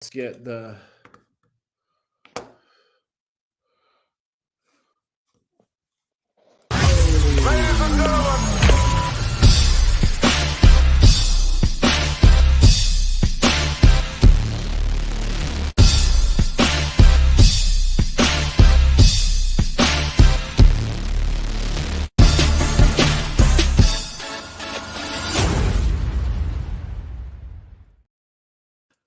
Let's get the Ladies and gentlemen.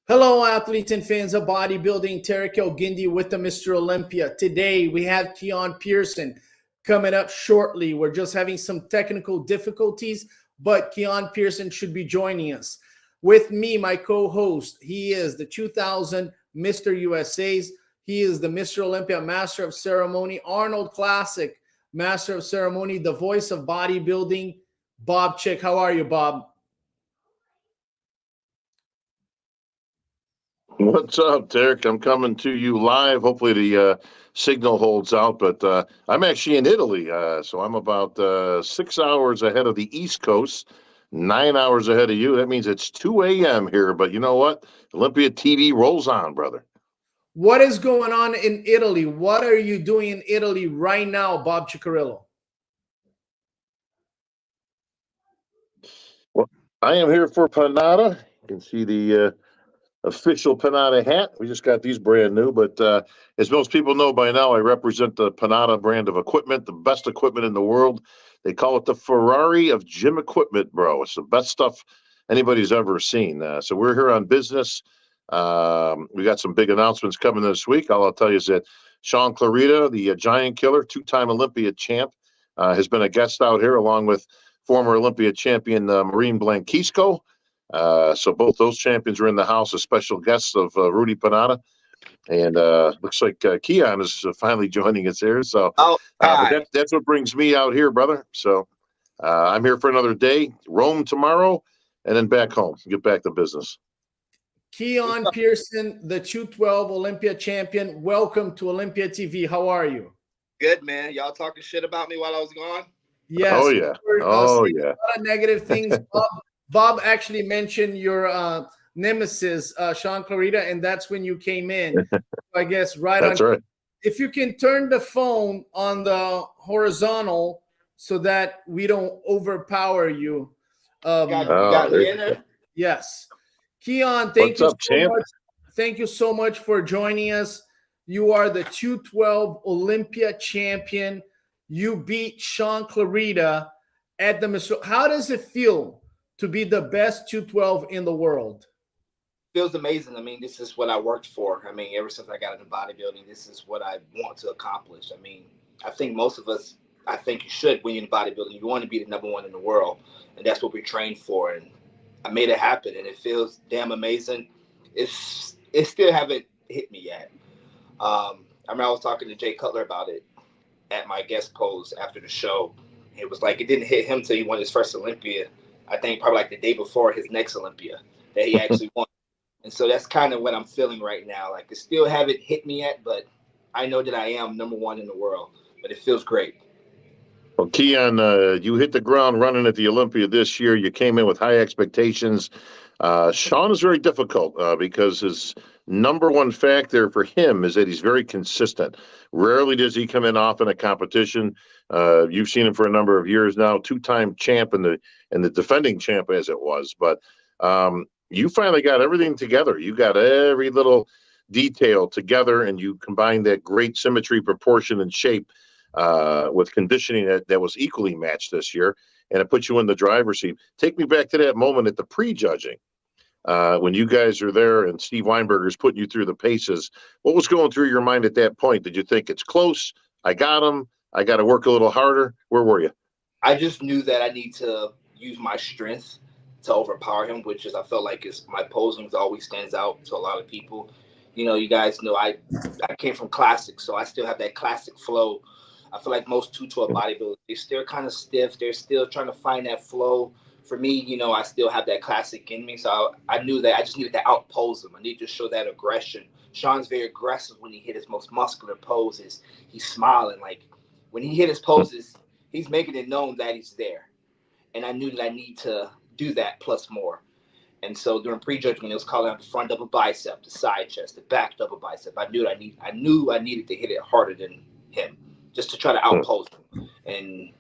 Hello, athletes and fans of bodybuilding. Tarek El-Guindy with the Mr. Olympia. Today, we have Keone Pearson coming up shortly. We're just having some technical difficulties, but Keone Pearson should be joining us. With me, my co-host, he is the 2000 Mr. USA's. He is the Mr. Olympia Master of Ceremony, Arnold Classic Master of Ceremony, the voice of bodybuilding, Bob Chick. How are you, Bob? What's up, Derek? I'm coming to you live. Hopefully the signal holds out, but I'm actually in Italy, so I'm about 6 hours ahead of the East Coast, 9 hours ahead of you. That means it's 2 a.m. here, but you know what? Olympia TV rolls on, brother. What is going on in Italy? What are you doing in Italy right now, Bob Ciccarillo? Well, I am here for Panada. You can see the official Panada hat. We just got these brand new, but as most people know by now, I represent the Panada brand of equipment, the best equipment in the world. They call it the Ferrari of gym equipment, bro. It's the best stuff anybody's ever seen. So we're here on business. We got some big announcements coming this week. All I'll tell you is that Sean Clarida, the giant killer, two-time Olympia champ, has been a guest out here along with former Olympia champion Marine Blanquisco. So both those champions are in the house as special guests of Rudy Panada. And looks like Keone is finally joining us here. So but that's what brings me out here, brother. So I'm here for another day. Rome tomorrow, and then back home. Get back to business. Keone Pearson, the 212 Olympia champion. Welcome to Olympia TV. How are you? Good, man. Y'all talking shit about me while I was gone? Yes. Oh, yeah. Oh, yeah. A lot of negative things. Bob actually mentioned your nemesis, Sean Clarida, and that's when you came in. I guess That's right. If you can turn the phone on the horizontal so that we don't overpower you. Yes. Keone, thank you so much for joining us. You are the 212 Olympia champion. You beat Sean Clarida at the Mr. How does it feel to be the best 212 in the world? Feels amazing. I mean, this is what I worked for. I mean, ever since I got into bodybuilding, this is what I want to accomplish. I mean, I think most of us, I think you should, when you're in bodybuilding, you want to be the number one in the world. And that's what we trained for. And I made it happen. And it feels damn amazing. It still haven't hit me yet. I remember I was talking to Jay Cutler about it at my guest pose after the show. It was like it didn't hit him till he won his first Olympia. I think probably like the day before his next Olympia that he actually won. And so that's kind of what I'm feeling right now. Like it still haven't hit me yet, but I know that I am number one in the world. But it feels great. Well, Keone, you hit the ground running at the Olympia this year. You came in with high expectations. Sean is very difficult because his number one factor for him is that he's very consistent. Rarely does he come in off in a competition. You've seen him for a number of years now, two-time champ and the defending champ as it was. But you finally got everything together. You got every little detail together, and you combined that great symmetry, proportion, and shape with conditioning that was equally matched this year, and it put you in the driver's seat. Take me back to that moment at the pre-judging when you guys are there and Steve Weinberger's putting you through the paces. What was going through your mind at that point? Did you think it's close? I got him. I got to work a little harder. Where were you? I just knew that I need to use my strength to overpower him, which is I felt like my posing always stands out to a lot of people. You know, you guys know I came from classic, so I still have that classic flow. I feel like most 212 bodybuilders, they're still kind of stiff. They're still trying to find that flow. For me, you know, I still have that classic in me. So I knew that I just needed to outpose him. I need to show that aggression. Sean's very aggressive when he hit his most muscular poses. He's smiling. Like when he hit his poses, he's making it known that he's there. And I knew that I need to do that plus more. And so during prejudgment, it was calling out the front double bicep, the side chest, the back double bicep. I knew I needed to hit it harder than him, just to try to outpose him. And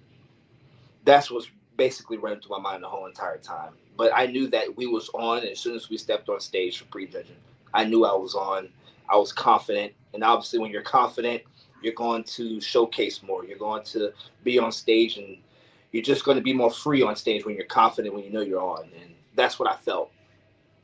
that's what's basically running through my mind the whole entire time. But I knew that we was on, and as soon as we stepped on stage for prejudging, I knew I was on. I was confident, and obviously when you're confident, you're going to showcase more. You're going to be on stage, and you're just going to be more free on stage when you're confident, when you know you're on. And that's what I felt.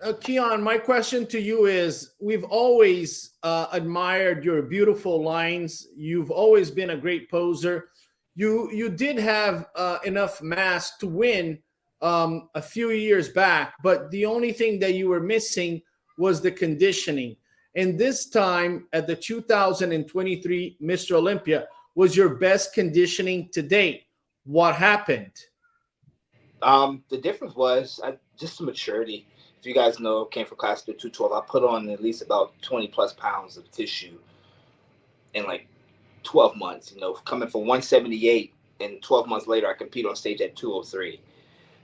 Keone, my question to you is, we've always admired your beautiful lines. You've always been a great poser. You did have enough mass to win a few years back, but the only thing that you were missing was the conditioning. And this time at the 2023 Mr. Olympia was your best conditioning to date. What happened? The difference was just the maturity. If you guys know, came from class to 212, I put on at least about 20 plus pounds of tissue in like 12 months, coming from 178, and 12 months later, I compete on stage at 203.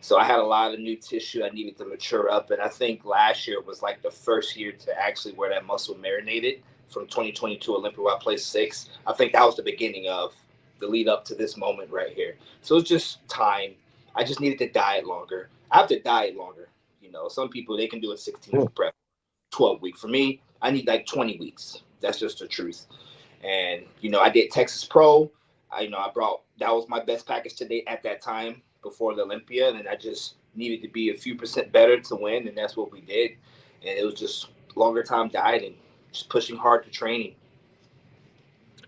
So I had a lot of new tissue I needed to mature up. And I think last year was like the first year to actually where that muscle marinated from 2022 Olympia, where I placed 6th. I think that was the beginning of the lead up to this moment right here. So it's just time. I just needed to diet longer. I have to diet longer. Some people, they can do a 16-week prep, 12 week. For me, I need like 20 weeks. That's just the truth. And, I did Texas Pro. I brought, that was my best package to date at that time before the Olympia. And I just needed to be a few % better to win. And that's what we did. And it was just longer time dieting, just pushing hard to training.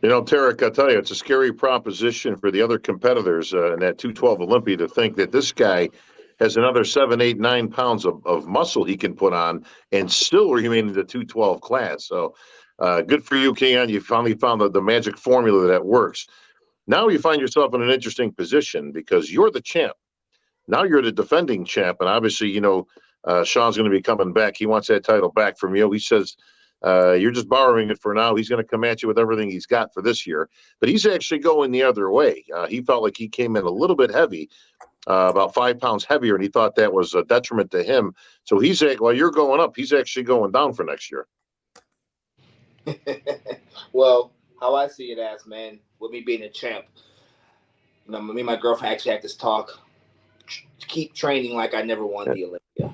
Tarek, I'll tell you, it's a scary proposition for the other competitors in that 212 Olympia to think that this guy has another 7, 8, 9 pounds of muscle he can put on and still remain in the 212 class. So good for you, Keone. You finally found the magic formula that works. Now you find yourself in an interesting position because you're the champ. Now you're the defending champ. And obviously, Sean's going to be coming back. He wants that title back from you. He says you're just borrowing it for now. He's going to come at you with everything he's got for this year. But he's actually going the other way. He felt like he came in a little bit heavy. About 5 pounds heavier, and he thought that was a detriment to him. So he's while you're going up, he's actually going down for next year. Well, how I see it as, man, with me being a champ, me and my girlfriend actually had this talk. Keep training like I never won the Olympia.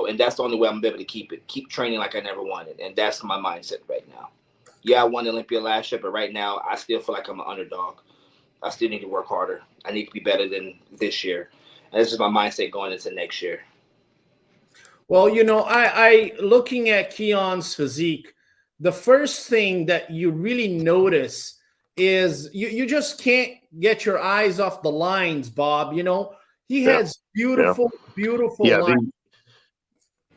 And that's the only way I'm able to keep it. Keep training like I never won it, and that's my mindset right now. Yeah, I won the Olympia last year, but right now I still feel like I'm an underdog. I still need to work harder. I need to be better than this year. And this is my mindset going into next year. Well, I looking at Keone's physique, the first thing that you really notice is you just can't get your eyes off the lines, Bob. He has beautiful lines.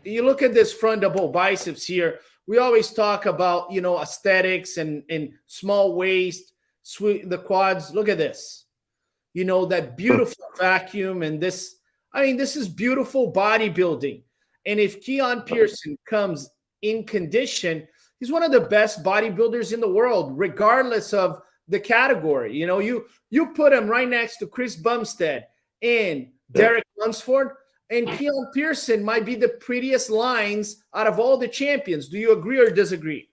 You look at this front double biceps here. We always talk about, aesthetics and small waist, the quads. Look at this, that beautiful vacuum. And this is beautiful bodybuilding. And if Keone Pearson comes in condition, he's one of the best bodybuilders in the world, regardless of the category. You put him right next to Chris Bumstead and Derek Lunsford, and Keone Pearson might be the prettiest lines out of all the champions. Do you agree or disagree?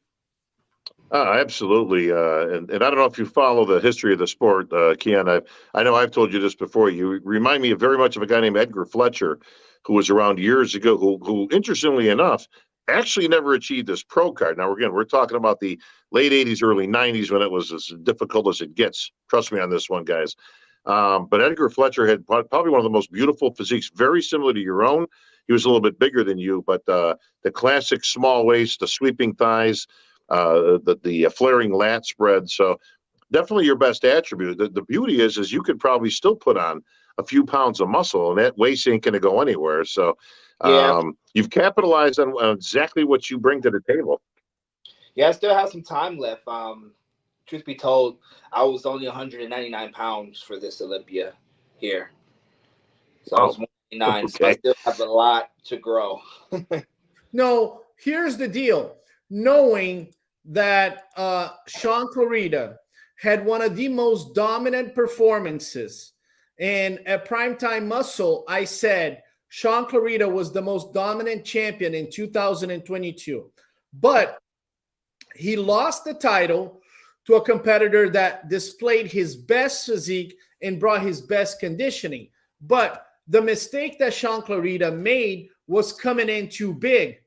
Absolutely. And I don't know if you follow the history of the sport, Keone. I know I've told you this before. You remind me very much of a guy named Edgar Fletcher, who was around years ago, who interestingly enough, actually never achieved this pro card. Now, we're talking about the late 80s, early 90s when it was as difficult as it gets. Trust me on this one, guys. But Edgar Fletcher had probably one of the most beautiful physiques, very similar to your own. He was a little bit bigger than you, but the classic small waist, the sweeping thighs, the flaring lat spread. So definitely your best attribute. The beauty is you could probably still put on a few pounds of muscle, and that waist ain't going to go anywhere. So you've capitalized on exactly what you bring to the table. Yeah, I still have some time left. Truth be told, I was only 199 pounds for this Olympia here. So I was 199, so I still have a lot to grow. No, here's the deal. Knowing that Sean Clarida had one of the most dominant performances, and at Primetime Muscle, I said, Sean Clarida was the most dominant champion in 2022, but he lost the title to a competitor that displayed his best physique and brought his best conditioning. But the mistake that Sean Clarida made was coming in too big.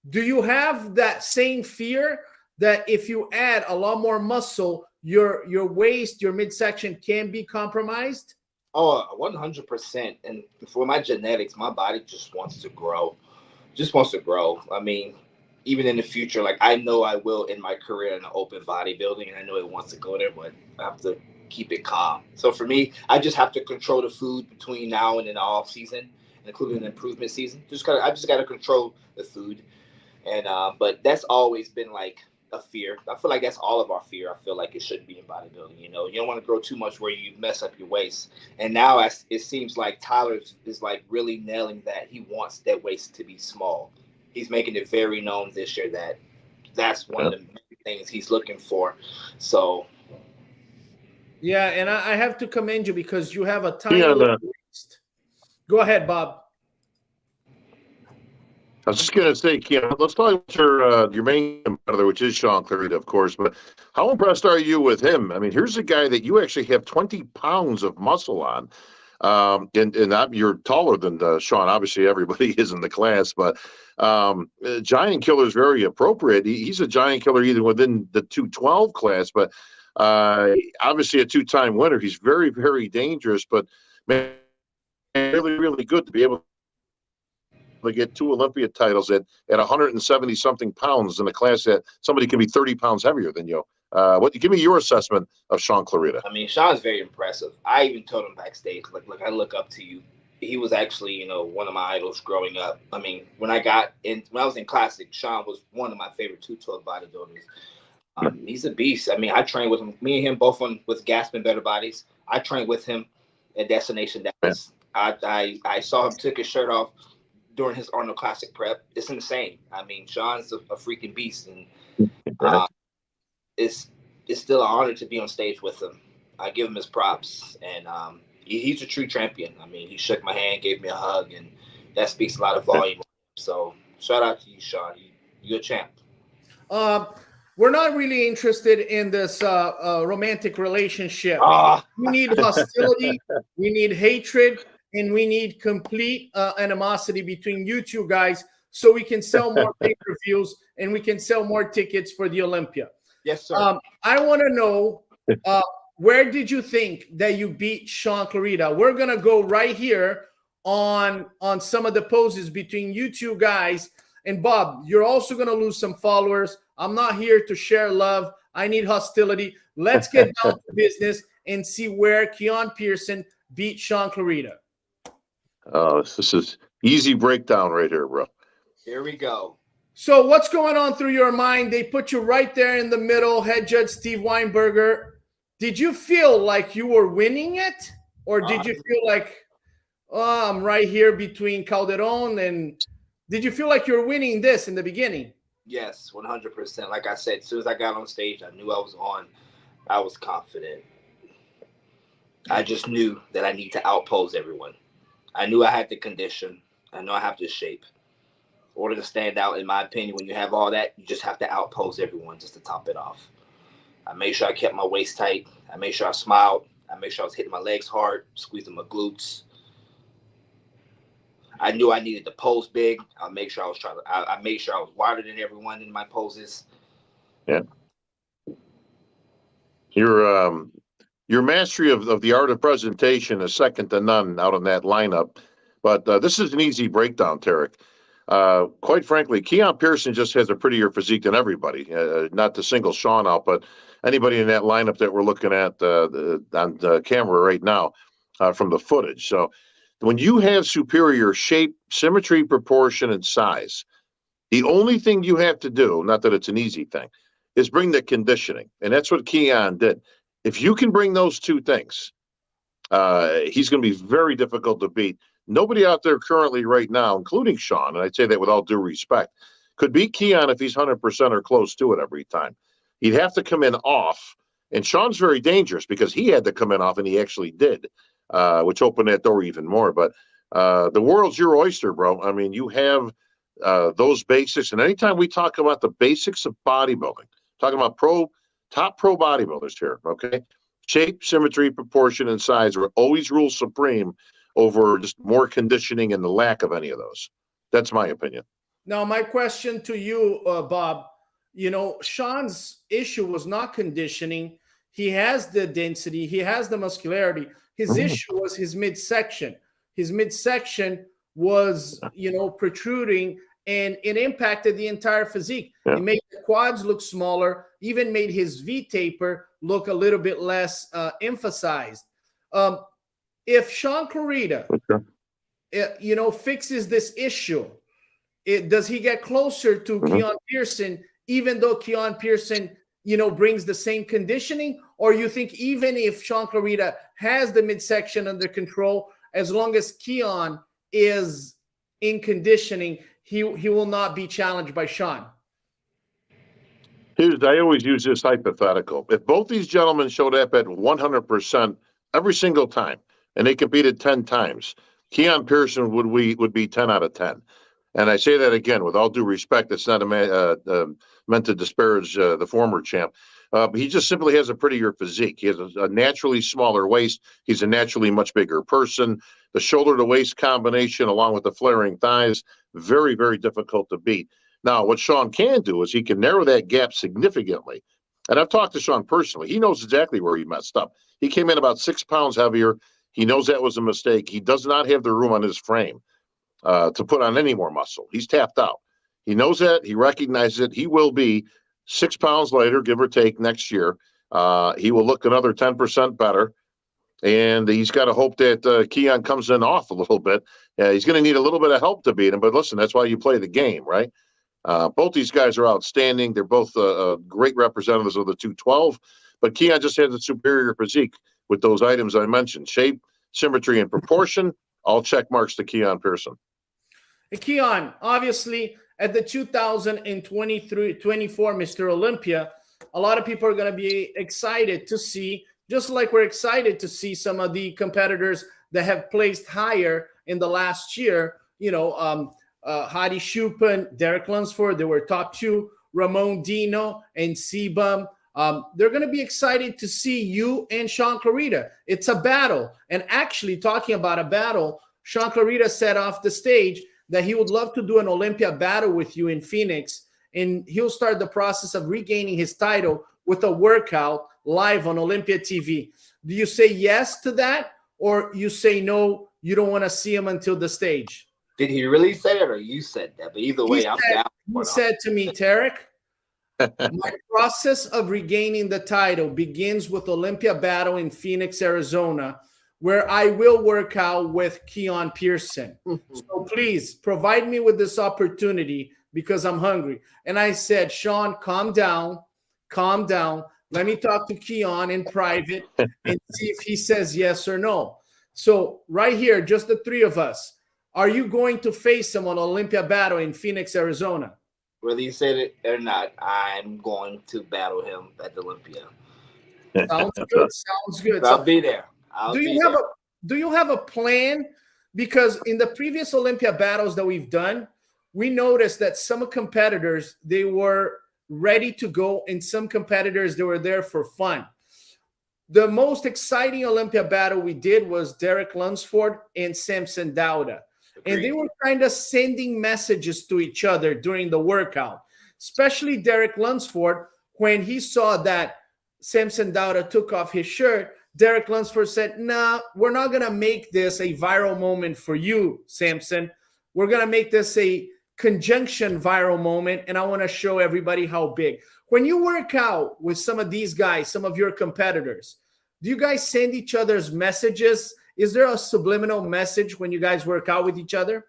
Do you have that same fear that if you add a lot more muscle, your waist, your midsection can be compromised? Oh, 100%. And for my genetics, my body just wants to grow. Just wants to grow. I mean, even in the future, like I know I will in my career in open bodybuilding, and I know it wants to go there, but I have to keep it calm. So for me, I just have to control the food between now and in the off season, including the improvement season. I just gotta control the food, and but that's always been like a fear. I feel like that's all of our fear. I feel like it should be in bodybuilding. You know, you don't want to grow too much where you mess up your waist. And now it seems like Tyler is like really nailing that. He wants that waist to be small. He's making it very known this year that that's one of the main things he's looking for. So Yeah, and I have to commend you because you have a tiny Keone, little waist. Go ahead, Bob. I was just going to say, Keone, let's talk about your main competitor, which is Sean Clarida, of course. But how impressed are you with him? I mean, here's a guy that you actually have 20 pounds of muscle on. You're taller than Sean. Obviously, everybody is in the class, but giant killer is very appropriate. He's a giant killer even within the 212 class, but obviously a two-time winner. He's very, very dangerous, but man, really, really good to be able to get 2 Olympia titles at 170 something pounds in a class that somebody can be 30 pounds heavier than you. Give me your assessment of Sean Clarida. I mean, Sean's very impressive. I even told him backstage, like, look, I look up to you. He was actually, you know, one of my idols growing up. I mean, when I was in Classic, Sean was one of my favorite 212 bodybuilders. He's a beast. I mean, I trained with him. Me and him both with Gasping Better Bodies. I trained with him at Destination Dallas. I saw him took his shirt off during his Arnold Classic prep. It's insane. I mean, Sean's a freaking beast, and it's still an honor to be on stage with him. I give him his props, and he's a true champion. I mean, he shook my hand, gave me a hug, and that speaks a lot of volume. So shout out to you, Sean. You're a champ. We're not really interested in this romantic relationship. We need hostility, we need hatred, and we need complete animosity between you two guys so we can sell more pay-per-views and we can sell more tickets for the Olympia. Yes, sir. I want to know, where did you think that you beat Sean Clarida? We're going to go right here on some of the poses between you two guys. And Bob, you're also going to lose some followers. I'm not here to share love. I need hostility. Let's get down to business and see where Keone Pearson beat Sean Clarida. Oh, this is easy breakdown right here, bro. Here we go. So what's going on through your mind? They put you right there in the middle, head judge Steve Weinberger. Did you feel like you were winning it? Or did you feel like, oh, I'm right here between Calderon? And did you feel like you were winning this in the beginning? Yes, 100%. Like I said, as soon as I got on stage, I knew I was on. I was confident. I just knew that I need to outpose everyone. I knew I had the condition. I know I have the shape. In order to stand out, in my opinion, when you have all that, you just have to outpose everyone just to top it off. I made sure I kept my waist tight. I made sure I smiled. I made sure I was hitting my legs hard, squeezing my glutes. I knew I needed to pose big. I made sure I was wider than everyone in my poses. Yeah. Your mastery of the art of presentation is second to none out in that lineup. But this is an easy breakdown, Tarek. Quite frankly, Keone Pearson just has a prettier physique than everybody. Not to single Sean out, but anybody in that lineup that we're looking at on the camera right now from the footage. So when you have superior shape, symmetry, proportion, and size, the only thing you have to do, not that it's an easy thing, is bring the conditioning. And that's what Keone did. If you can bring those two things, he's going to be very difficult to beat. Nobody out there currently right now, including Sean, and I'd say that with all due respect, could beat Keone if he's 100% or close to it every time. He'd have to come in off, and Sean's very dangerous because he had to come in off, and he actually did, which opened that door even more. But The world's your oyster, bro. I mean, you have those basics. And anytime we talk about the basics of bodybuilding, talking about top pro bodybuilders here, okay? Shape, symmetry, proportion, and size are always rule supreme over just more conditioning and the lack of any of those. That's my opinion. Now, my question to you, Bob, you know, Sean's issue was not conditioning. He has the density, he has the muscularity. His issue was his midsection. His midsection was, you know, protruding, and it impacted the entire physique. Yeah. It made the quads look smaller, even made his V taper look a little bit less emphasized. If Sean Clarida, you know, fixes this issue, does he get closer to Keone Pearson, even though Keone Pearson, you know, brings the same conditioning? Or you think even if Sean Clarida has the midsection under control, as long as Keone is in conditioning, he will not be challenged by Sean? I always use this hypothetical. If both these gentlemen showed up at 100% every single time, and they competed 10 times, Keone Pearson would be 10 out of 10. And I say that again with all due respect. It's not meant to disparage the former champ. He just simply has a prettier physique. He has a naturally smaller waist. He's a naturally much bigger person. The shoulder to waist combination, along with the flaring thighs, very, very difficult to beat. Now, what Sean can do is he can narrow that gap significantly. And I've talked to Sean personally. He knows exactly where he messed up. He came in about 6 pounds heavier. He knows that was a mistake. He does not have the room on his frame to put on any more muscle. He's tapped out. He knows that. He recognizes it. He will be 6 pounds later, give or take, next year. He will look another 10% better. And he's got to hope that Keone comes in off a little bit. He's going to need a little bit of help to beat him. But listen, that's why you play the game, right? Both these guys are outstanding. They're both great representatives of the 212. But Keone just has a superior physique with those items I mentioned. Shape, symmetry, and proportion, all check marks to Keone Pearson. And Keone, obviously, at the 2024 Mr. Olympia, a lot of people are going to be excited to see, just like we're excited to see some of the competitors that have placed higher in the last year. You know, Hadi Choopan, Derek Lunsford, they were top 2, Ramon Dino and Sebum. They're going to be excited to see you and Sean Clarida. It's a battle. And actually, talking about a battle, Sean Clarida said off the stage that he would love to do an Olympia battle with you in Phoenix, and he'll start the process of regaining his title with a workout live on Olympia TV. Do you say yes to that, or you say no, you don't want to see him until the stage? Did he really say that, or you said that? But either way, I'm down. He said to me, Tarek, my process of regaining the title begins with Olympia battle in Phoenix, Arizona, where I will work out with Keone Pearson. So please provide me with this opportunity because I'm hungry. And I said, Sean, calm down. Let me talk to Keone in private and see if he says yes or no. So right here, just the three of us, are you going to face him on Olympia battle in Phoenix, Arizona? Whether you said it or not, I'm going to battle him at Olympia. Sounds good. Sounds good. I'll be there. Do you have a plan? Because in the previous Olympia battles that we've done, we noticed that some competitors, they were ready to go, and some competitors, they were there for fun. The most exciting Olympia battle we did was Derek Lunsford and Samson Dauda. And they were kind of sending messages to each other during the workout, especially Derek Lunsford. When he saw that Samson Dauda took off his shirt, Derek Lunsford said, nah, we're not going to make this a viral moment for you, Samson. We're going to make this a conjunction viral moment, and I want to show everybody how big. When you work out with some of these guys, some of your competitors, do you guys send each other's messages? Is there a subliminal message when you guys work out with each other?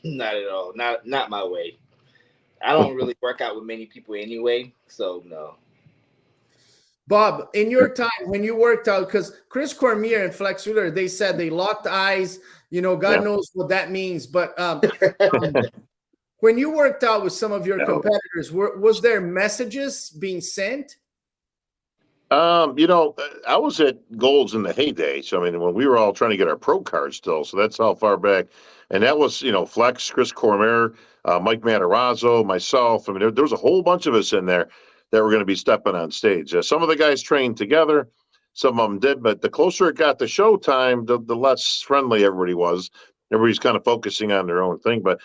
Not at all. Not my way. I don't really work out with many people anyway, so no. Bob, in your time when you worked out, because Chris Cormier and Flex Wheeler, they said they locked eyes. You know, God knows what that means. But when you worked out with some of your competitors, was there messages being sent? I was at Gold's in the heyday. So, I mean, when we were all trying to get our pro cards still. So that's how far back. And that was, Flex, Chris Cormier, Mike Matarazzo, myself. I mean, there was a whole bunch of us in there that were going to be stepping on stage. Some of the guys trained together. Some of them did. But the closer it got to showtime, the less friendly everybody was. Everybody's kind of focusing on their own thing. But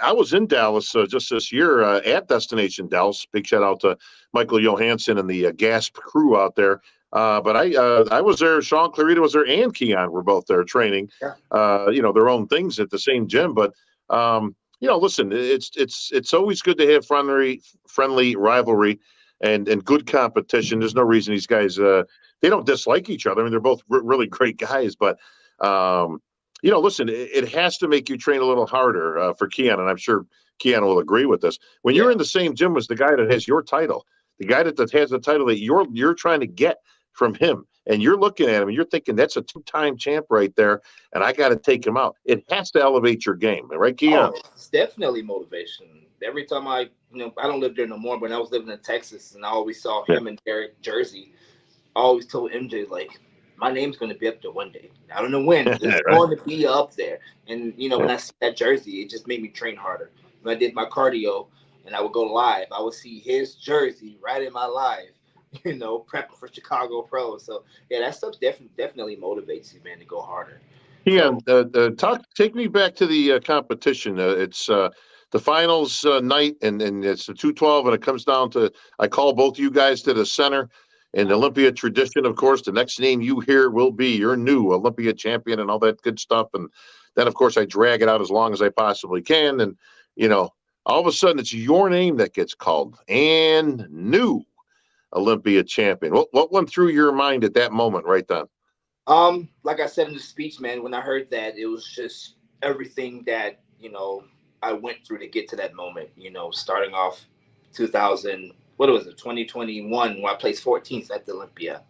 I was in Dallas just this year at Destination Dallas. Big shout out to Michael Johansson and the Gasp crew out there. But I was there. Sean Clarida was there, and Keone were both there training. Yeah. Their own things at the same gym. But listen, it's always good to have friendly rivalry and good competition. There's no reason these guys they don't dislike each other. I mean, they're both really great guys, but. Listen, it has to make you train a little harder for Keone, and I'm sure Keone will agree with this. When you're in the same gym as the guy that has your title, the guy that has the title that you're trying to get from him, and you're looking at him and you're thinking that's a 2-time champ right there, and I got to take him out. It has to elevate your game, right, Keone? Oh, it's definitely motivation. Every time I don't live there no more, but when I was living in Texas and I always saw him in Derek Jersey, I always told MJ, like, my name's going to be up there one day. I don't know when. It's Right. going to be up there. And, when I see that jersey, it just made me train harder. When I did my cardio and I would go live, I would see his jersey right in my live, prepping for Chicago Pro. So, yeah, that stuff definitely motivates you, man, to go harder. Keone, take me back to the competition. It's the finals night, and it's the 212, and it comes down to, I call both you guys to the center. In Olympia tradition, of course, the next name you hear will be your new Olympia champion and all that good stuff. And then, of course, I drag it out as long as I possibly can. And, all of a sudden it's your name that gets called and new Olympia champion. What went through your mind at that moment right then? Like I said in the speech, man, when I heard that, it was just everything that, I went through to get to that moment, starting off 2021 when I placed 14th at the Olympia.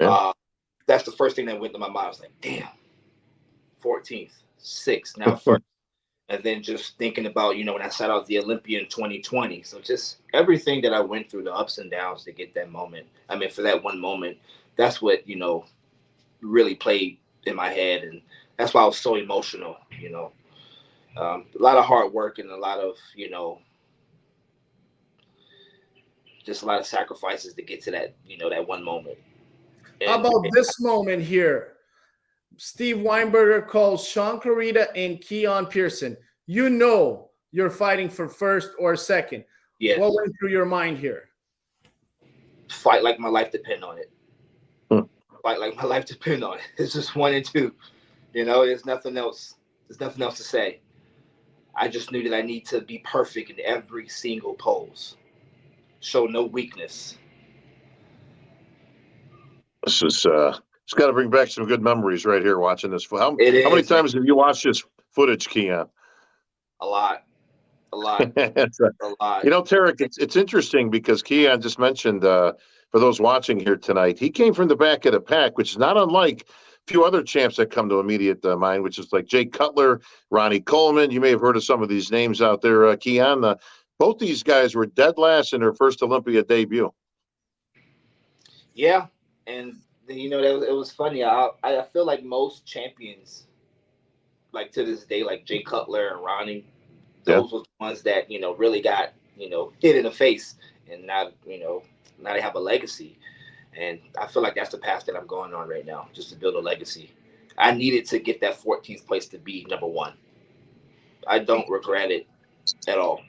Yeah. That's the first thing that went to my mind. I was like, damn, 14th, 6th, now first. And then just thinking about, when I sat out the Olympia in 2020. So just everything that I went through, the ups and downs to get that moment. I mean, for that one moment, that's what, really played in my head. And that's why I was so emotional, a lot of hard work and a lot of, just a lot of sacrifices to get to that, that one moment. How about this moment here? Steve Weinberger calls Sean Clarida and Keone Pearson. You're fighting for first or second. Yes. What went through your mind here? Fight like my life depend on it. Fight like my life depend on it. It's just 1 and 2. There's nothing else. There's nothing else to say. I just knew that I need to be perfect in every single pose. Show no weakness. This is it's got to bring back some good memories right here watching this. How many times have you watched this footage, Keone? A lot. A lot. A lot. Tarek, it's interesting because Keone just mentioned for those watching here tonight, he came from the back of the pack, which is not unlike a few other champs that come to immediate mind, which is like Jake Cutler, Ronnie Coleman. You may have heard of some of these names out there, Keone. Both these guys were dead last in their first Olympia debut. Yeah, and it was funny. I feel like most champions, like to this day, like Jay Cutler and Ronnie, those were the ones that really got hit in the face, and now now they have a legacy, and I feel like that's the path that I'm going on right now, just to build a legacy. I needed to get that 14th place to be number 1. I don't regret it at all.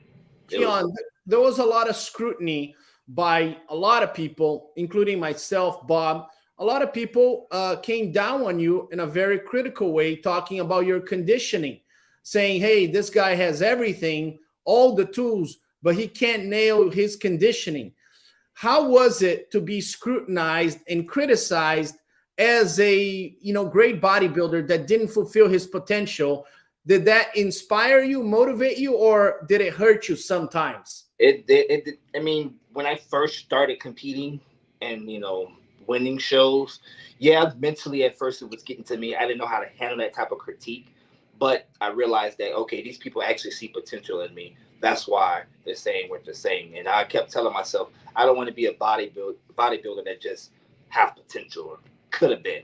Keone, there was a lot of scrutiny by a lot of people, including myself, Bob. A lot of people came down on you in a very critical way, talking about your conditioning, saying, hey, this guy has everything, all the tools, but he can't nail his conditioning. How was it to be scrutinized and criticized as a great bodybuilder that didn't fulfill his potential? Did that inspire you, motivate you, or did it hurt you sometimes? It I mean, when I first started competing and, winning shows, mentally at first it was getting to me. I didn't know how to handle that type of critique, but I realized that, okay, these people actually see potential in me. That's why they're saying what they're saying. And I kept telling myself, I don't want to be a bodybuilder that just have potential or could have been.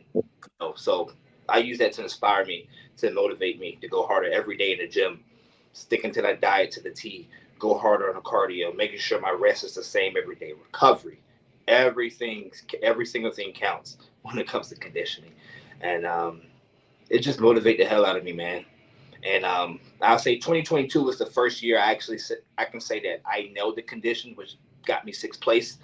So I use that to inspire me, to motivate me to go harder every day in the gym, sticking to that diet to the T, go harder on the cardio, making sure my rest is the same every day, recovery, every single thing counts when it comes to conditioning. And it just motivates the hell out of me, man. And I'll say 2022 was the first year I can say that I nailed the condition, which got me sixth place.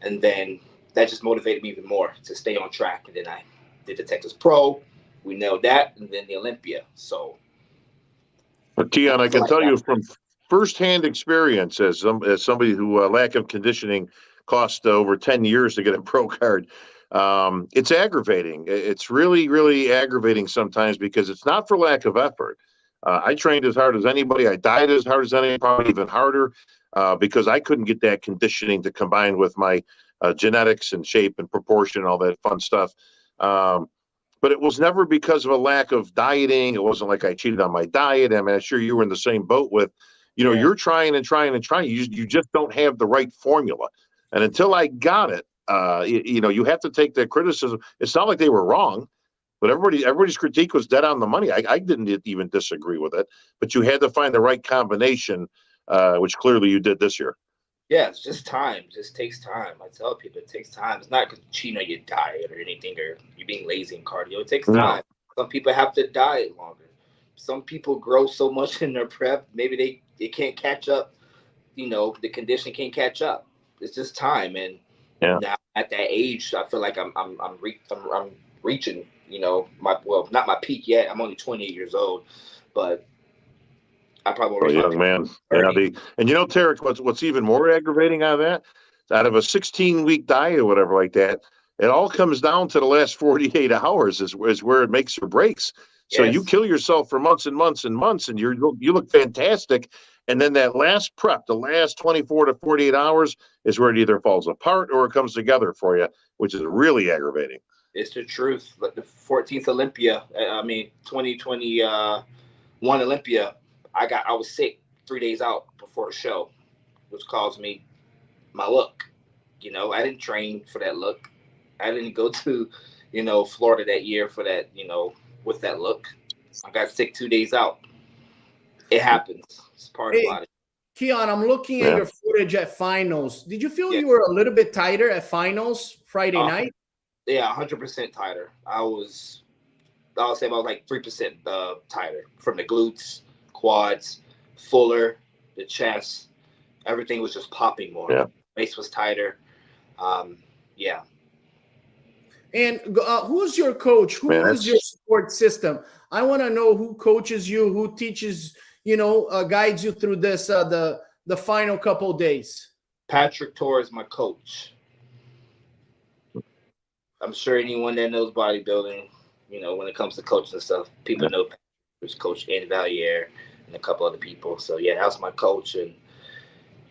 And then that just motivated me even more to stay on track. And then I did the Texas Pro. We nailed that. And then the Olympia. So. But Keone, I can like tell that. you from firsthand experience as somebody who lack of conditioning cost over 10 years to get a pro card. It's aggravating. It's really, really aggravating sometimes because it's not for lack of effort. I trained as hard as anybody. I dieted as hard as anybody, probably even harder, because I couldn't get that conditioning to combine with my genetics and shape and proportion and all that fun stuff. But it was never because of a lack of dieting. It wasn't like I cheated on my diet. I mean, I'm sure you were in the same boat with, you're trying and trying and trying. You just don't have the right formula. And until I got it, you have to take that criticism. It's not like they were wrong, but everybody's critique was dead on the money. I didn't even disagree with it, but you had to find the right combination, which clearly you did this year. Yeah, it's just time. It just takes time. I tell people it takes time. It's not because cheating on your diet or anything, or you being lazy in cardio. It takes time. Some people have to diet longer. Some people grow so much in their prep, maybe they can't catch up. The condition can't catch up. It's just time. And now at that age, I feel like I'm reaching. Not my peak yet. I'm only 28 years old, but I probably A young man. Yeah, Tarek, what's even more aggravating out of that? Out of a 16-week diet or whatever like that, it all comes down to the last 48 hours is where it makes or breaks. So you kill yourself for months and months and months, and you look fantastic. And then that last prep, the last 24 to 48 hours is where it either falls apart or it comes together for you, which is really aggravating. It's the truth. Like the 14th Olympia, 2021 Olympia, I was sick 3 days out before the show, which caused me my look. I didn't train for that look. I didn't go to, Florida that year for that, with that look. I got sick 2 days out. It happens. It's part of the body. Keone, I'm looking at your footage at finals. Did you feel you were a little bit tighter at finals Friday night? Yeah, 100% tighter. I'll say about like 3% tighter from the glutes, quads, fuller, the chest. Everything was just popping more. Yeah. Base was tighter. Yeah. And who's your coach? Who is your support system? I want to know who coaches you, who teaches, guides you through this, the final couple of days. Patrick Torres, my coach. I'm sure anyone that knows bodybuilding, when it comes to coaching and stuff, people know Patrick's coach Andy Valier and a couple other people. So yeah, that's my coach, and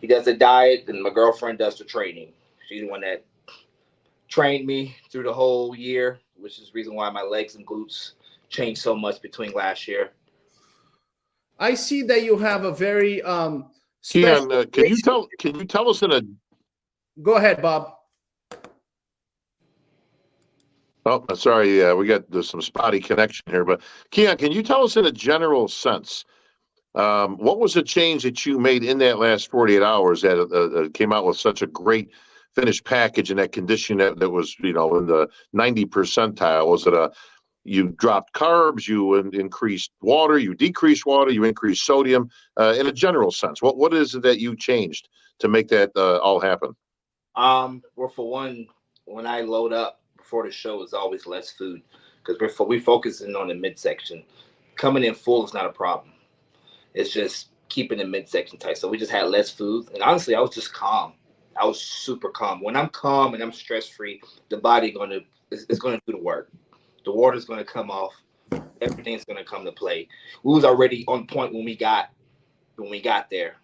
he does the diet, and my girlfriend does the training. She's the one that trained me through the whole year, which is the reason why my legs and glutes changed so much between last year. I see that you have a very Keone, can you tell us in a Go ahead, Bob. Oh, sorry. We got some spotty connection here, but Keone, can you tell us in a general sense, what was the change that you made in that last 48 hours that came out with such a great finished package and that condition that was, in the 90 percentile? Was it you dropped carbs, you increased water, you decreased water, you increased sodium, in a general sense? What is it that you changed to make that all happen? Well, for one, when I load up before the show, is always less food because we're focusing on the midsection. Coming in full is not a problem. It's just keeping the midsection tight. So we just had less food, and honestly, I was just calm. I was super calm. When I'm calm and I'm stress free, the body is gonna do the work. The water's gonna come off. Everything's gonna come to play. We was already on point when we got there.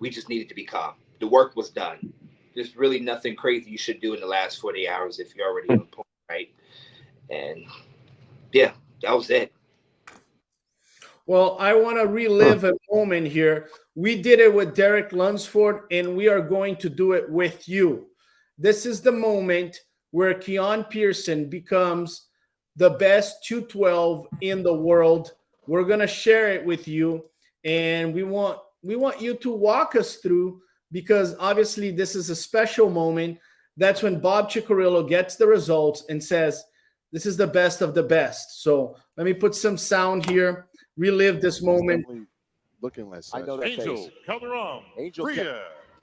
We just needed to be calm. The work was done. There's really nothing crazy you should do in the last 40 hours if you're already on point, right? And yeah, that was it. Well, I want to relive a moment here. We did it with Derek Lunsford, and we are going to do it with you. This is the moment where Keone Pearson becomes the best 212 in the world. We're going to share it with you, and we want you to walk us through, because obviously this is a special moment. That's when Bob Cicherillo gets the results and says, this is the best of the best. So let me put some sound here, relive this moment. Looking like I know that Angel face. Calderon. Angel Frias.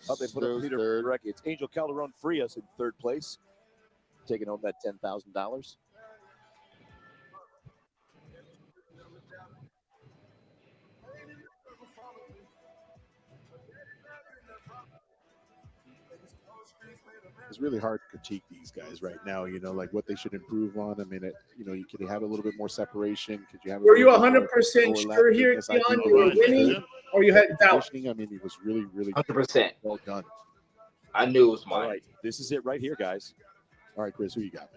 Oh, they put up Peter correctly. It's Angel Calderon Frias in third place, taking home that $10,000. It's really hard to critique these guys right now, you know, like what they should improve on. I mean, you know, you could have a little bit more separation. Could you have? Were you 100% sure here, Keone, you were winning, or you had doubt? I mean, it was really, really 100%. well done. I knew it was All mine. right, this is it right here, guys. All right, Chris, who you got,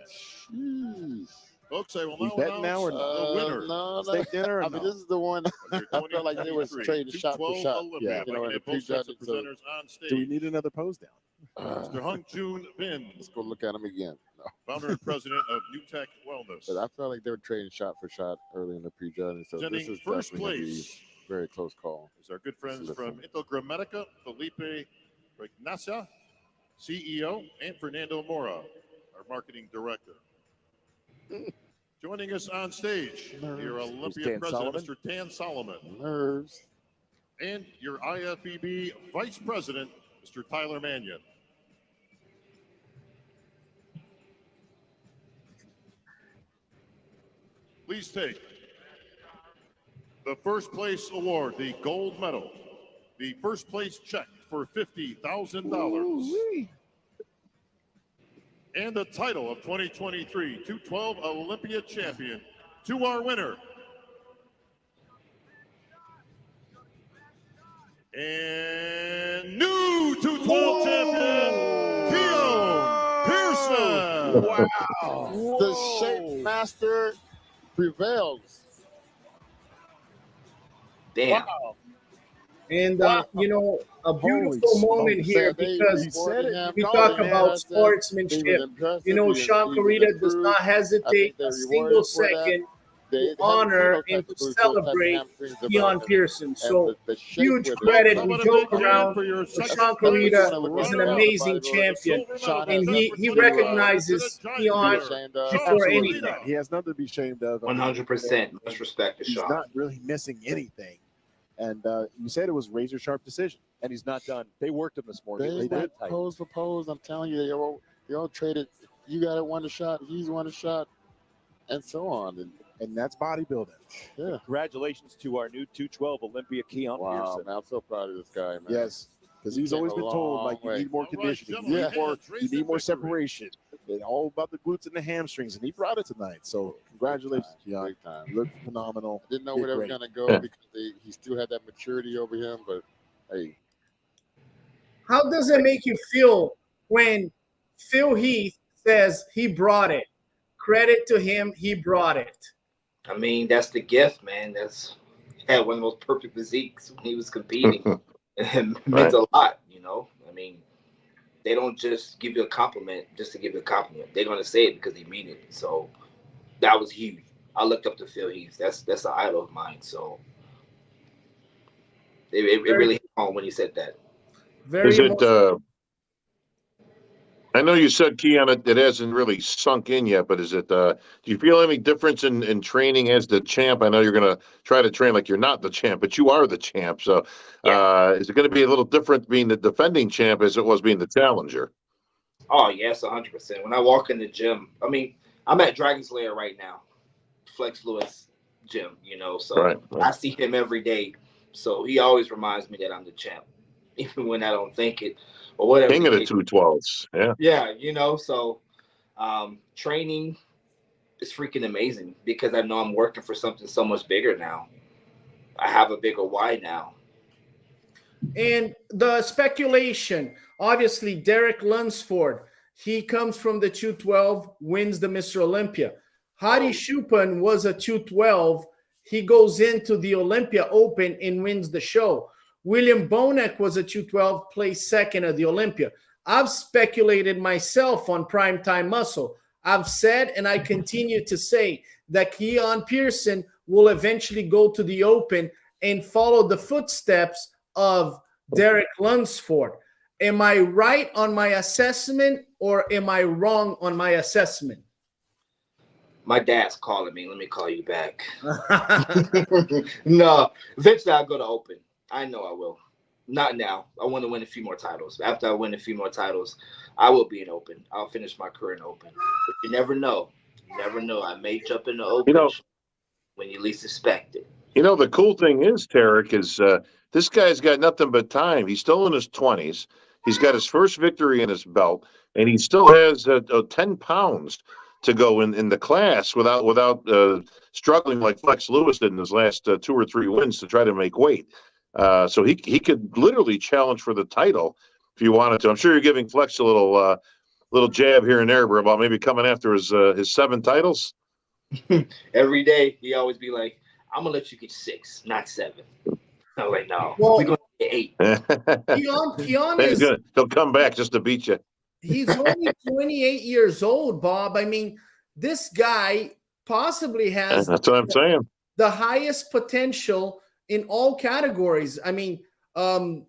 man? Folks, I will We now betting now or announce the winner. No, Steak dinner or I mean, no? this is the one I felt like they was 2023 trading shot for 212 shot. Olympia Yeah. You know, by in the both sets of prejudging, so presenters on stage. Do we need another pose down? Mr. Hung Jun Bin, let's go look at them again. No. founder and president of New Tech Wellness. But I felt like they were trading shot for shot early in the prejudging, so this Presenting is first definitely going to be place a very close call. is our good friends This is from Intogrammatica, Felipe Ignacia, CEO, and Fernando Mora, our marketing director. Joining us on stage, your Olympia Dan president, Solomon. Mr. Dan Solomon, Nerves. and your IFBB vice president, Mr. Tyler Mannion. Please take the first place award, the gold medal, the first place check for $50,000, and the title of 2023 212 Olympia champion to our winner. And new 212 champion, Keone Pearson. Wow. The shape master prevails. Damn. And, you know, a beautiful Holy moment smokes. here, They because reported him, we called talk him, about I said, sportsmanship. he was impressive, You know, he was Sean Clarida does improved. not I hesitate think they a rewarded single him for that. second They to haven't seen honor those and type to of those type of celebrate hamstrings about Keone him. Pearson. And So the shape huge with it. credit. How We about a joke big hand around, for your but second Sean place Clarida is an runner-up? amazing champion, Silver and medal he for 20 recognizes to the Be Keone giant ashamed of. before Absolutely anything. not. He has nothing to be ashamed of. I mean, 100%. Much respect to he's Sean. not really missing anything. And you said it was razor sharp decision. And he's not done. They worked him this morning. It They was went that tight. pose for pose. I'm telling you, they all traded. You got it one a shot. He's one a shot, and so on. And that's bodybuilding. Yeah. Congratulations to our new 212 Olympia Keone Wow, Pearson. man, I'm so proud of this guy, man. Yes, because he's Came always a been told, long like, you way. need more All right, conditioning, gentlemen, you need more victory. separation. It's all about the glutes and the hamstrings, and he brought it tonight. So congratulations, Keone. Big time. You look phenomenal. Didn't know Did where they were great. gonna go because he still had that maturity over him. But hey, How does it make you feel when Phil Heath says he brought it? Credit to him, he brought it. I mean, that's the gift, man. He had one of the most perfect physiques when he was competing. And it meant a lot, you know. I mean, they don't just give you a compliment just to give you a compliment. They're gonna say it because they mean it. So that was huge. I looked up to Phil Heath. That's an idol of mine. So it really hit home when he said that. Very Is it, emotional. I know you said, Keone, it hasn't really sunk in yet, but is it, do you feel any difference in training as the champ? I know you're going to try to train like you're not the champ, but you are the champ. So is it going to be a little different being the defending champ as it was being the challenger? Oh, yes, 100%. When I walk in the gym, I mean, I'm at Dragon Slayer right now, Flex Lewis gym, you know, so I see him every day. So he always reminds me that I'm the champ, even when I don't think it or whatever. King of the 212s. Yeah. Yeah, you know, so training is freaking amazing because I know I'm working for something so much bigger now. I have a bigger why now. And the speculation, obviously, Derek Lunsford, he comes from the 212, wins the Mr. Olympia. Hadi Choopan was a 212, he goes into the Olympia Open and wins the show. William Bonek was a 212, placed second at the Olympia. I've speculated myself on Primetime Muscle. I've said, and I continue to say, that Keone Pearson will eventually go to the Open and follow the footsteps of Derek Lunsford. Am I right on my assessment, or am I wrong on my assessment? My dad's calling me. Let me call you back. No, eventually I'll go to Open. I know I will. Not now. I want to win a few more titles. After I win a few more titles, I will be in Open. I'll finish my career in Open. But you never know. You never know. I may jump in the Open when you least expect it. You know, the cool thing is, Tarek, is this guy's got nothing but time. He's still in his 20s. He's got his first victory in his belt, and he still has 10 pounds to go in the class without struggling like Flex Lewis did in his last 2 or 3 wins to try to make weight. So he could literally challenge for the title if you wanted to. I'm sure you're giving Flex a little jab here and there about maybe coming after his 7 titles. Every day he always be like, "I'm gonna let you get 6, not 7." I'm like, "No, well, we're gonna get 8." Keone is he'll come back just to beat you. He's only 28 years old, Bob. I mean, this guy possibly has That's what I'm saying. The highest potential in all categories. I mean, Keone,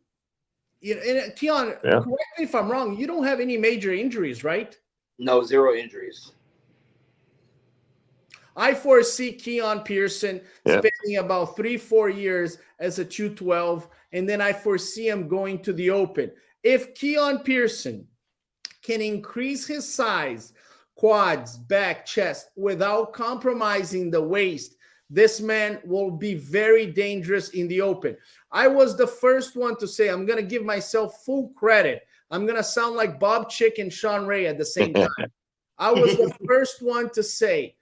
correct me if I'm wrong. You don't have any major injuries, right? No, 0 injuries. I foresee Keone Pearson spending about 3-4 years as a 212, and then I foresee him going to the Open. If Keone Pearson can increase his size, quads, back, chest, without compromising the waist, this man will be very dangerous in the Open. I was the first one to say, I'm going to give myself full credit. I'm going to sound like Bob Chick and Sean Ray at the same time. I was the first one to say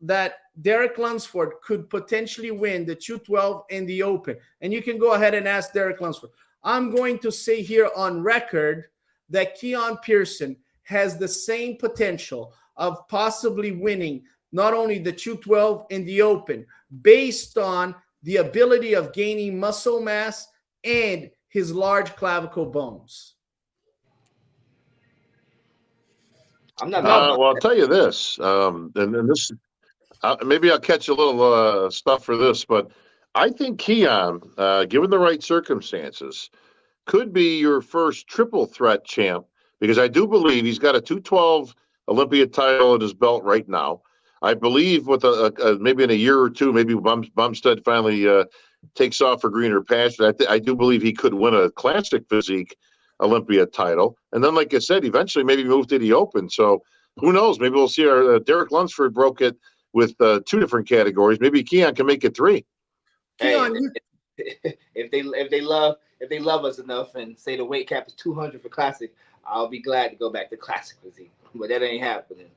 that Derek Lunsford could potentially win the 212 and the Open. And you can go ahead and ask Derek Lunsford. I'm going to say here on record that Keone Pearson has the same potential of possibly winning not only the 212 and the Open, based on the ability of gaining muscle mass and his large clavicle bones. I'm not. Well, I'll tell you this, and this maybe I'll catch a little stuff for this, but I think Keone, given the right circumstances, could be your first triple threat champ, because I do believe he's got a 212 Olympia title at his belt right now. I believe with maybe in a year or two, maybe Bumstead finally takes off for greener pasture. I do believe he could win a classic physique Olympia title, and then, like I said, eventually maybe move to the Open. So who knows? Maybe we'll see our Derek Lunsford broke it with 2 different categories. Maybe Keone can make it 3. Hey, if they love us enough and say the weight cap is 200 for classic, I'll be glad to go back to classic physique. But that ain't happening.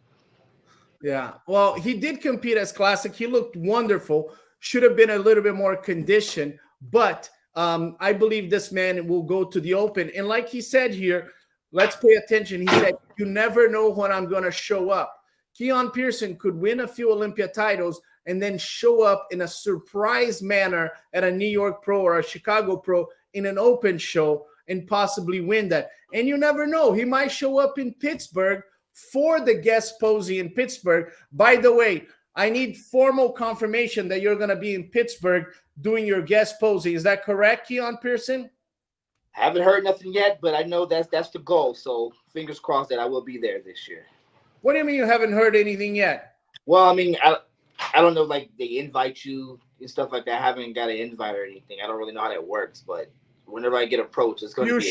Yeah, well, he did compete as classic. He looked wonderful. Should have been a little bit more conditioned, but I believe this man will go to the Open. And like he said here, let's pay attention. He said, "You never know when I'm going to show up." Keone Pearson could win a few Olympia titles and then show up in a surprise manner at a New York Pro or a Chicago Pro in an Open show and possibly win that. And you never know. He might show up in Pittsburgh for the guest posing in Pittsburgh. By the way, I need formal confirmation that you're going to be in Pittsburgh doing your guest posing. Is that correct, Keone Pearson? Haven't heard nothing yet, but I know that's the goal. So fingers crossed that I will be there this year. What do you mean you haven't heard anything yet? Well, I mean, I don't know, like they invite you and stuff like that. I haven't got an invite or anything. I don't really know how that works, but whenever I get approached, it's going to be.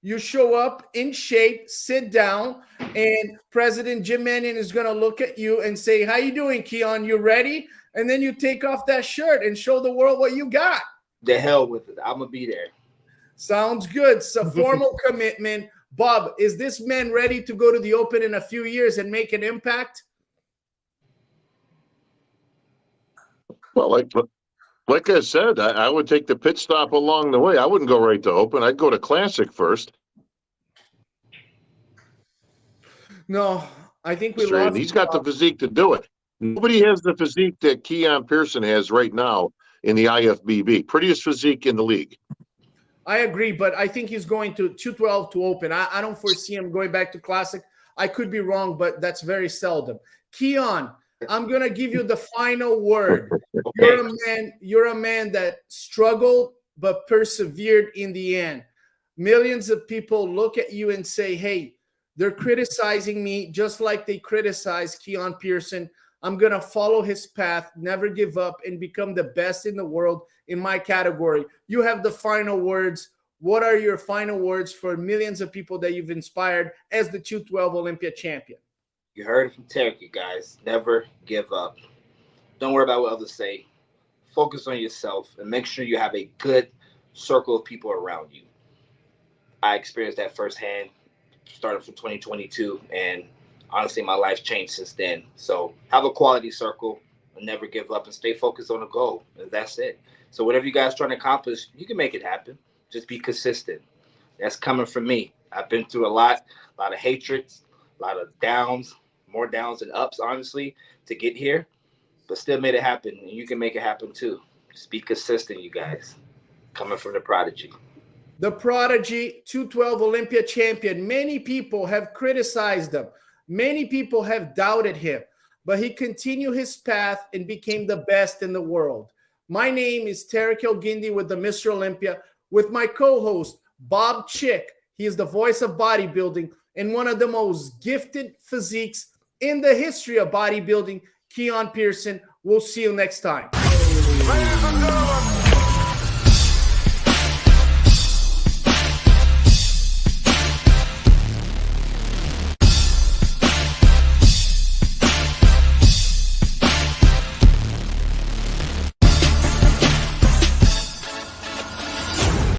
You show up in shape, sit down, and President Jim Mannion is going to look at you and say, "How you doing, Keone? You ready?" And then you take off that shirt and show the world what you got. The hell with it. I'm going to be there. Sounds good. It's a formal commitment. Bob, is this man ready to go to the Open in a few years and make an impact? Well, like I said, I would take the pit stop along the way. I wouldn't go right to Open. I'd go to Classic first. No, I think we lost. He's got the physique to do it. Nobody has the physique that Keone Pearson has right now in the IFBB. Prettiest physique in the league. I agree, but I think he's going to 212 to open. I don't foresee him going back to classic. I could be wrong, but that's very seldom. Keone, I'm going to give you the final word. Okay. You're a man that struggled but persevered in the end. Millions of people look at you and say, hey, they're criticizing me just like they criticize Keone Pearson. I'm going to follow his path, never give up, and become the best in the world in my category. You have the final words. What are your final words for millions of people that you've inspired as the 212 Olympia champion? You heard it from Terry, guys. Never give up. Don't worry about what others say. Focus on yourself and make sure you have a good circle of people around you. I experienced that firsthand, starting from 2022, and honestly, my life changed since then. So have a quality circle and never give up and stay focused on a goal. And that's it. So whatever you guys trying to accomplish, you can make it happen. Just be consistent. That's coming from me. I've been through a lot of hatreds, a lot of downs, more downs than ups, honestly, to get here, but still made it happen. And you can make it happen too. Just be consistent, you guys. Coming from the Prodigy. The Prodigy 212 Olympia champion. Many people have criticized him. Many people have doubted him, but he continued his path and became the best in the world. My name is Tarek El-Guindy with the Mr. Olympia, with my co-host, Bob Chick. He is the voice of bodybuilding and one of the most gifted physiques in the history of bodybuilding, Keone Pearson. We'll see you next time. Ladies and gentlemen,